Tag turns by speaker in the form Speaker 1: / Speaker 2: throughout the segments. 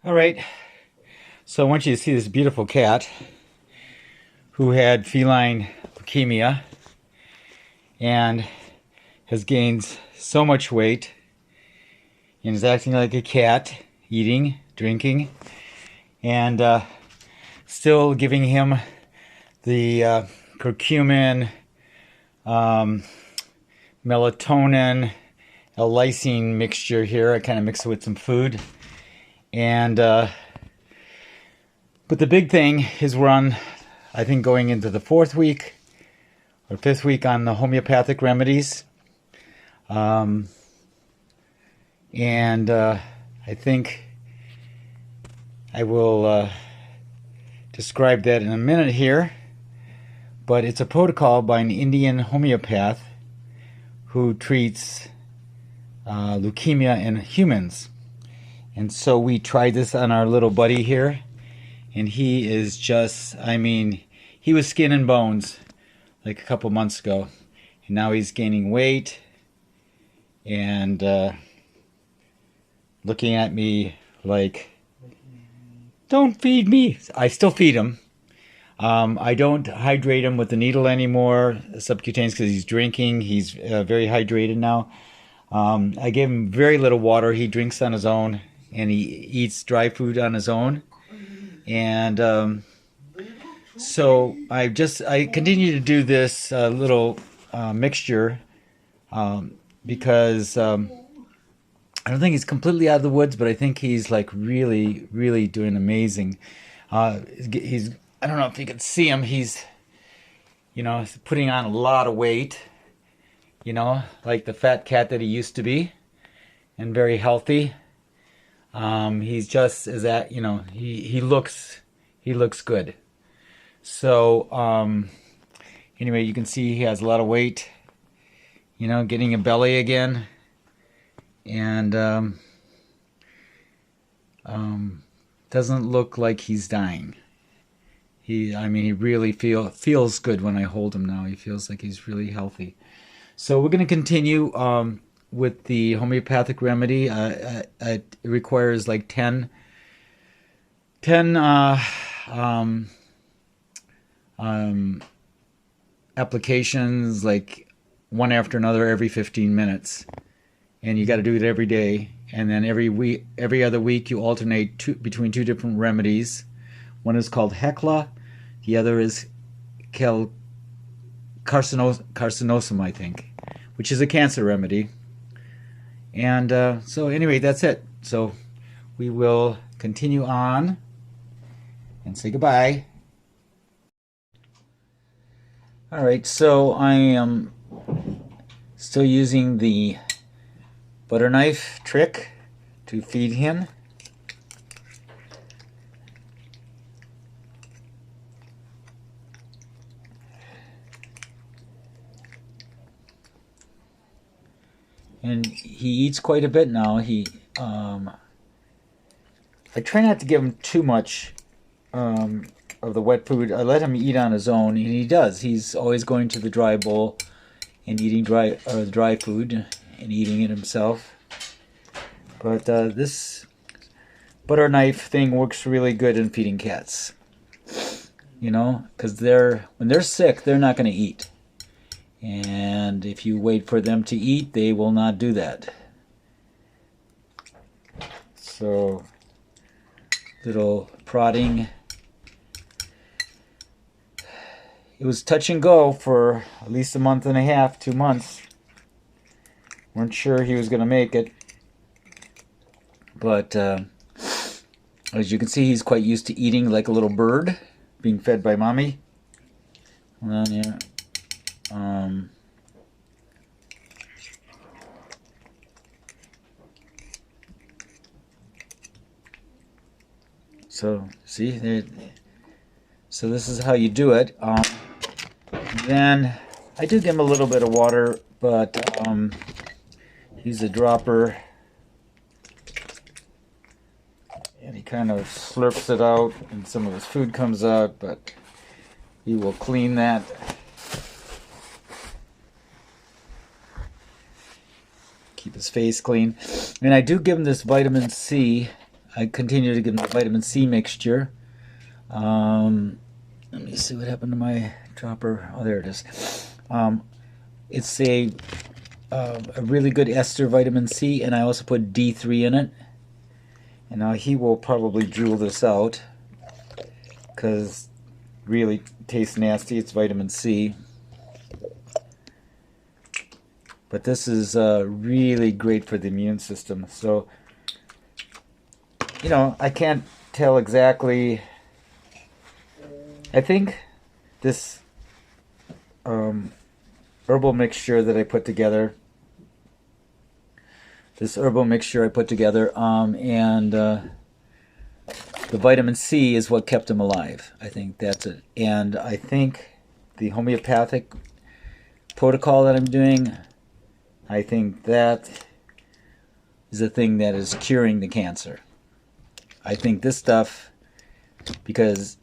Speaker 1: All right, so I want you to see this beautiful cat who had feline leukemia and has gained so much weight and is acting like a cat, eating, drinking, and still giving him the curcumin, melatonin, L-lysine mixture here. I kind of mix it with some food. And but the big thing is we're on, I think, going into the 4th week or 5th week on the homeopathic remedies. And I think I will describe that in a minute here. But it's a protocol by an Indian homeopath who treats leukemia in humans. And so we tried this on our little buddy here, and he is just, I mean, he was skin and bones like a couple months ago, and now he's gaining weight and looking at me like, don't feed me. I still feed him. I don't hydrate him with the needle anymore, subcutaneous, because he's drinking. He's very hydrated now. I give him very little water. He drinks on his own, and he eats dry food on his own. And so I continue to do this little mixture because I don't think he's completely out of the woods, but I think he's like really, really doing amazing. He's, I don't know if you can see him. He's, putting on a lot of weight, like the fat cat that he used to be, and very healthy. He's just as that, he looks good. So anyway, you can see he has a lot of weight, getting a belly again, and doesn't look like he's dying. He really feels good when I hold him now. He feels like he's really healthy. So we're going to continue with the homeopathic remedy. It requires like 10 applications, like one after another every 15 minutes. And you got to do it every day. And then every other week you alternate between 2 different remedies. One is called Hecla, the other is carcinosum, I think, which is a cancer remedy. And so anyway, that's it. So we will continue on and say goodbye. All right, so I am still using the butter knife trick to feed him. And he eats quite a bit now. I try not to give him too much of the wet food. I let him eat on his own, and he does. He's always going to the dry bowl and eating dry food and eating it himself. But this butter knife thing works really good in feeding cats. Because when they're sick, they're not going to eat. And if you wait for them to eat, they will not do that. So, little prodding. It was touch and go for at least a month and a half, 2 months. Weren't sure he was going to make it. But as you can see, he's quite used to eating like a little bird, being fed by mommy. Hold on here. So see, so this is how you do it. Then I do give him a little bit of water, but he's a dropper, and he kind of slurps it out, and some of his food comes out, but he will clean that. Keep his face clean. And I do give him this vitamin C I continue to give him the vitamin C mixture. Let me see what happened to my dropper. Oh, there it is. It's a really good ester vitamin C, and I also put D3 in it. And now he will probably drool this out because really tastes nasty. It's vitamin C. But this is really great for the immune system. So, you know, I can't tell exactly. I think this herbal mixture that I put together, and the vitamin C is what kept him alive. I think that's it. And I think the homeopathic protocol that I'm doing, I think that is the thing that is curing the cancer. I think this stuff, because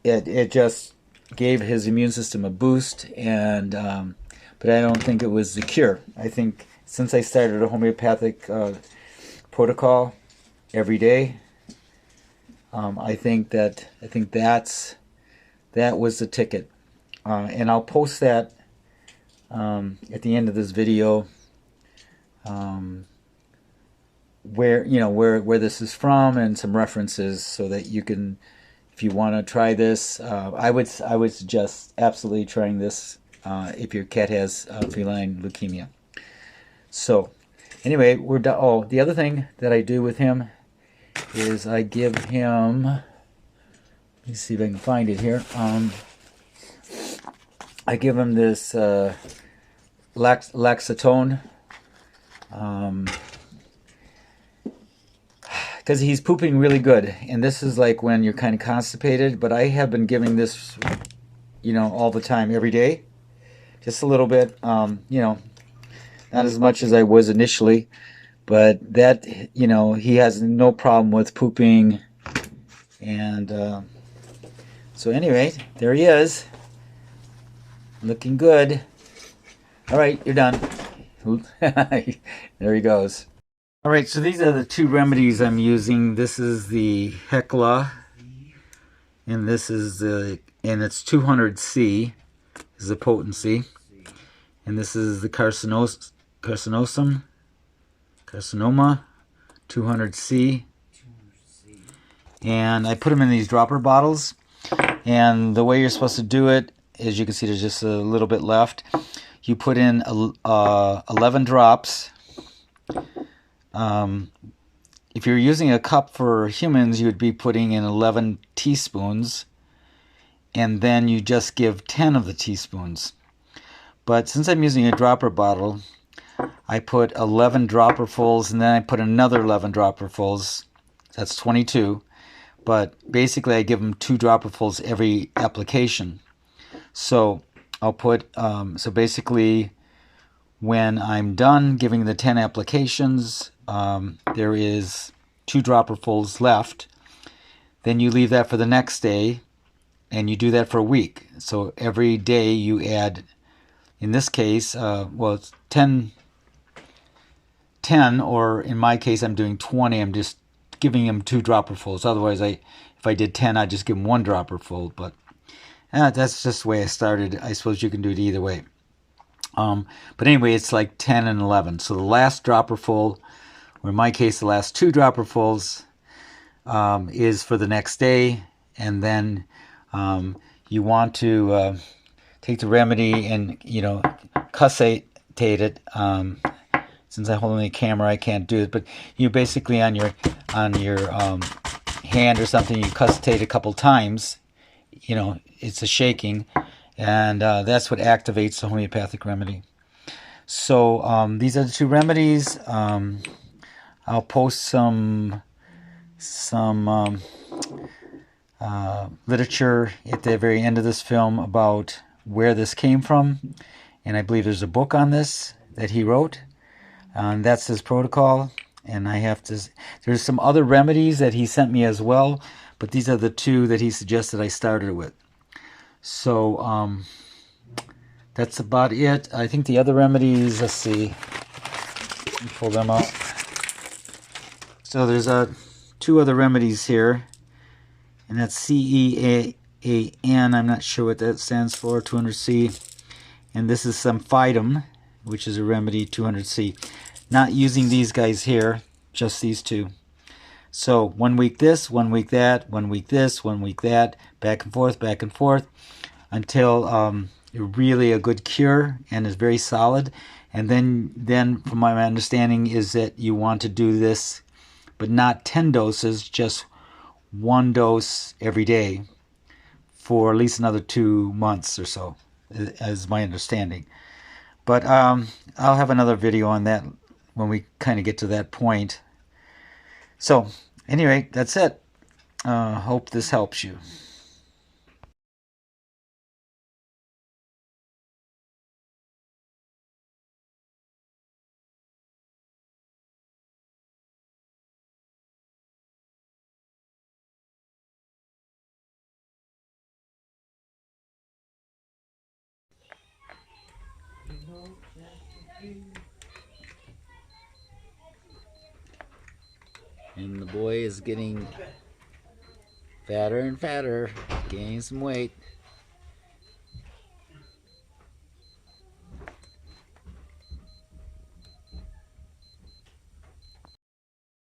Speaker 1: it just gave his immune system a boost, and but I don't think it was the cure. I think since I started a homeopathic protocol every day, I think that was the ticket, and I'll post that at the end of this video, where this is from and some references, so that you can, if you want to try this, I would suggest absolutely trying this if your cat has feline leukemia. So anyway, we're done. Oh, the other thing that I do with him is I give him, let me see if I can find it here. I give him this Laxatone, because he's pooping really good, and this is like when you're kind of constipated. But I have been giving this, all the time, every day, just a little bit, not as much as I was initially, but that, he has no problem with pooping. And so anyway, there he is, looking good. All right, you're done. There he goes. All right, so these are the two remedies I'm using. This is the Hecla, and this is and it's 200C is the potency, and this is the carcinoma 200C, and I put them in these dropper bottles. And the way you're supposed to do it, as you can see, there's just a little bit left. You put in 11 drops. If you're using a cup for humans, you would be putting in 11 teaspoons, and then you just give 10 of the teaspoons. But since I'm using a dropper bottle, I put 11 dropperfuls, and then I put another 11 dropperfuls. That's 22. But basically, I give them 2 dropperfuls every application. So I'll put, so basically, when I'm done giving the 10 applications, there is 2 dropperfuls left. Then you leave that for the next day, and you do that for a week. So every day you add, in this case, it's 10, or in my case, I'm doing 20. I'm just giving him 2 dropperfuls. Otherwise, if I did 10, I'd just give him 1 dropperful. But that's just the way I started. I suppose you can do it either way. But anyway, it's like 10 and 11. So the last dropperful, or in my case, the last 2 dropperfuls, is for the next day. And then you want to take the remedy and, cussate it. Since I hold on the camera, I can't do it. But you basically on your hand or something, you cussate a couple times. It's a shaking. And that's what activates the homeopathic remedy. So these are the 2 remedies. I'll post some literature at the very end of this film about where this came from. And I believe there's a book on this that he wrote. And that's his protocol. And there's some other remedies that he sent me as well. But these are the 2 that he suggested I started with. So that's about it. I think the other remedies, let's see, let me pull them out. So there's two other remedies here, and that's CEAN. I'm not sure what that stands for, 200C. And this is some Phytum, which is a remedy, 200C. Not using these guys here, just these two. So 1 week this, 1 week that, 1 week this, 1 week that, back and forth, until really a good cure and is very solid. And then from my understanding is that you want to do this, but not 10 doses, just 1 dose every day for at least another 2 months or so, as my understanding. But I'll have another video on that when we kind of get to that point. So anyway, that's it. Hope this helps you. And the boy is getting fatter and fatter, gaining some weight.